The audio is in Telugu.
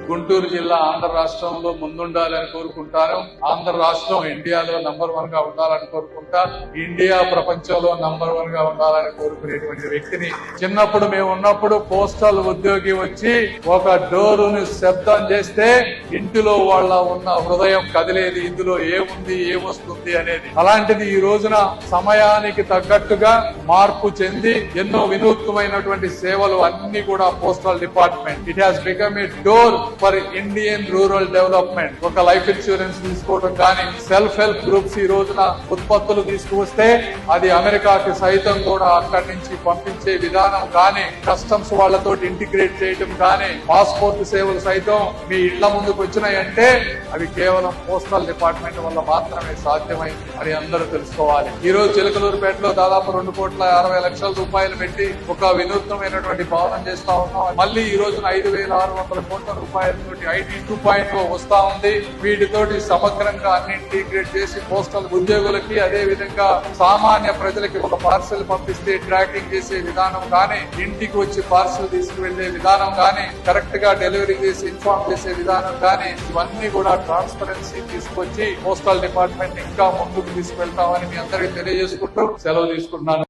గుంటూరు జిల్లా ఆంధ్ర రాష్ట్రంలో ముందుండాలని కోరుకుంటాను. ఆంధ్ర రాష్ట్రం ఇండియాలో నంబర్ 1 గా ఉండాలని కోరుకుంటా. ఇండియా ప్రపంచంలో నంబర్ 1 గా ఉండాలని కోరుకునేటువంటి వ్యక్తిని. చిన్నప్పుడు మేము ఉన్నప్పుడు పోస్టల్ ఉద్యోగి వచ్చి ఒక డోరుని శబ్దం చేస్తే ఇంటిలో వాళ్ళ ఉన్న హృదయం కదిలేది, ఇందులో ఏముంది ఏమొస్తుంది అనేది. అలాంటిది ఈ రోజున సమయానికి తగ్గట్టుగా మార్పు చెంది ఎన్నో వినూత్నమైనటువంటి సేవలు అన్ని కూడా postal department it has become a door for Indian rural development. ఒక లైఫ్ ఇన్సూరెన్స్ తీసుకోవడం కానీ, సెల్ఫ్ హెల్ప్ గ్రూప్స్ ఈ రోజున ఉత్పత్తులు తీసుకువస్తే అది అమెరికాకి సైతం కూడా అక్కడి నుంచి పంపించే విధానం కానీ, కస్టమ్స్ వాళ్లతో ఇంటిగ్రేట్ చేయడం కానీ, పాస్పోర్ట్ సేవలు సైతం మీ ఇళ్ల ముందుకు వచ్చినాయంటే అవి కేవలం పోస్టల్ డిపార్ట్మెంట్ వల్ల మాత్రమే సాధ్యమైంది అని అందరూ తెలుసుకోవాలి. ఈ రోజు చిలకలూరుపేటలో దాదాపు 2,60,00,000 రూపాయలు పెట్టి ఒక వినూత్నమైనటువంటి భవనం చేస్తా ఉన్నాం. మళ్ళీ ఈ రోజున 5,600 కోట్ల రూపాయలతోటి ఐటీ 2.0 వస్తా ఉంది. వీటితోటి సమగ్రంగా అన్ని ఇంటిగ్రేట్ చేసి పోస్టల్ ఉద్యోగులకి, అదే విధంగా సామాన్య ప్రజలకి ఒక పార్సల్ పంపిస్తే ట్రాకింగ్ చేసే విధానం కానీ, ఇంటికి వచ్చి పార్సల్ తీసుకువెళ్లే విధానం కానీ, కరెక్ట్ గా డెలివరీ చేసి ఇన్ఫార్మ్ చేసే విధానం కానీ, ఇవన్నీ కూడా ట్రాన్స్పరెన్సీ తీసుకొచ్చి పోస్టల్ డిపార్ట్మెంట్ ఇంకా ముందుకు తీసుకెళ్తామని మీ అందరికీ తెలియజేసుకుంటూ సెలవు తీసుకుంటున్నాను.